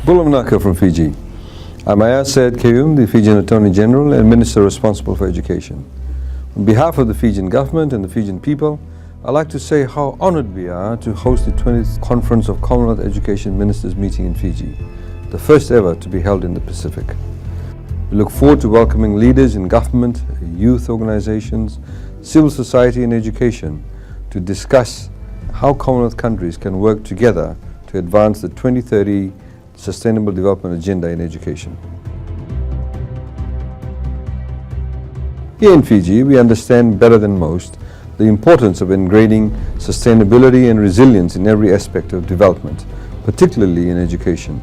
Bulamnaka from Fiji. I'm Ayaz Syed Kayum, the Fijian Attorney General and Minister responsible for education. On behalf of the Fijian government and the Fijian people, I'd like to say how honored we are to host the 20th Conference of Commonwealth Education Ministers meeting in Fiji, the first ever to be held in the Pacific. We look forward to welcoming leaders in government, youth organizations, civil society and education to discuss how Commonwealth countries can work together to advance the 2030 Sustainable Development Agenda in education. Here in Fiji, we understand better than most the importance of ingraining sustainability and resilience in every aspect of development, particularly in education.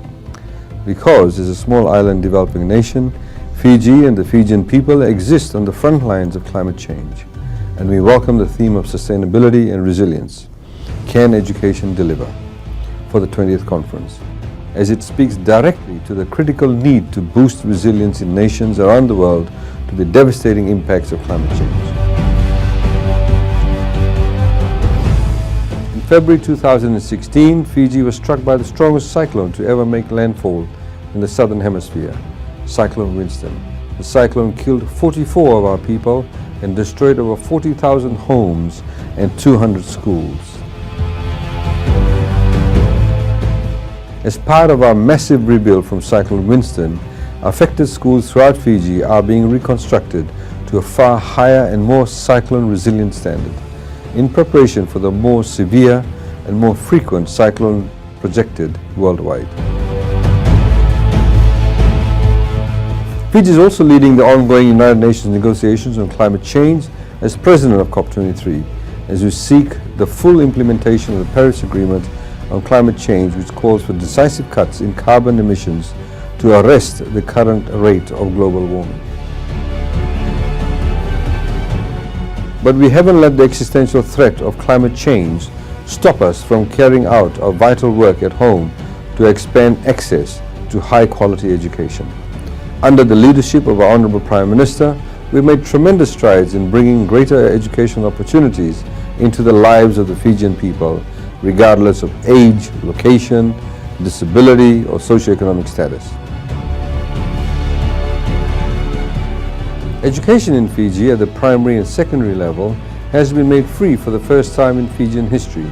Because as a small island developing nation, Fiji and the Fijian people exist on the front lines of climate change, and we welcome the theme of sustainability and resilience. Can education deliver? For the 20th conference, as it speaks directly to the critical need to boost resilience in nations around the world to the devastating impacts of climate change. In February 2016, Fiji was struck by the strongest cyclone to ever make landfall in the southern hemisphere, Cyclone Winston. The cyclone killed 44 of our people and destroyed over 40,000 homes and 200 schools. As part of our massive rebuild from Cyclone Winston, affected schools throughout Fiji are being reconstructed to a far higher and more cyclone-resilient standard, in preparation for the more severe and more frequent cyclone projected worldwide. Fiji is also leading the ongoing United Nations negotiations on climate change as President of COP23, as we seek the full implementation of the Paris Agreement on climate change, which calls for decisive cuts in carbon emissions to arrest the current rate of global warming. But we haven't let the existential threat of climate change stop us from carrying out our vital work at home to expand access to high-quality education. Under the leadership of our Honourable Prime Minister, we've made tremendous strides in bringing greater educational opportunities into the lives of the Fijian people, regardless of age, location, disability or socioeconomic status. Education in Fiji at the primary and secondary level has been made free for the first time in Fijian history,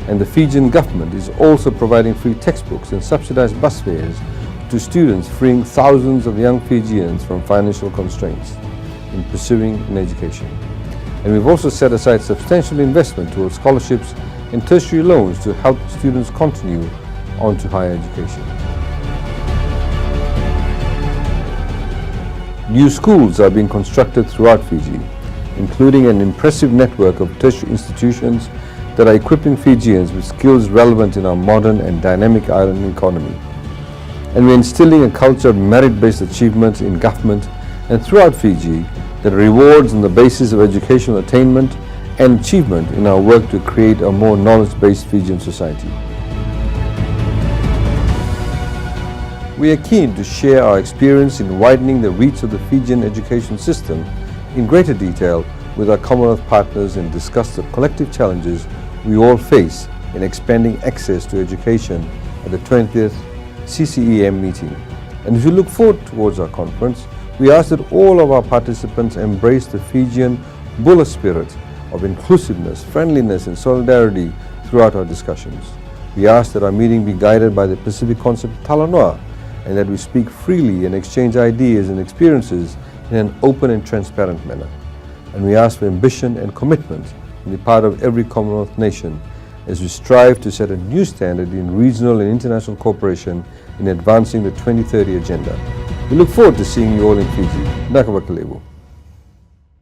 and the Fijian government is also providing free textbooks and subsidized bus fares to students, freeing thousands of young Fijians from financial constraints in pursuing an education. And we've also set aside substantial investment towards scholarships and tertiary loans to help students continue on to higher education. New schools are being constructed throughout Fiji, including an impressive network of tertiary institutions that are equipping Fijians with skills relevant in our modern and dynamic island economy. And we're instilling a culture of merit-based achievement in government and throughout Fiji that rewards on the basis of educational attainment and achievement in our work to create a more knowledge-based Fijian society. We are keen to share our experience in widening the reach of the Fijian education system in greater detail with our Commonwealth partners and discuss the collective challenges we all face in expanding access to education at the 20th CCEM meeting. And as we look forward towards our conference, we ask that all of our participants embrace the Fijian Bula spirit of inclusiveness, friendliness and solidarity throughout our discussions. We ask that our meeting be guided by the Pacific concept of Talanoa, and that we speak freely and exchange ideas and experiences in an open and transparent manner. And we ask for ambition and commitment on the part of every Commonwealth nation as we strive to set a new standard in regional and international cooperation in advancing the 2030 agenda. We look forward to seeing you all in Fiji. Nakawakalewu.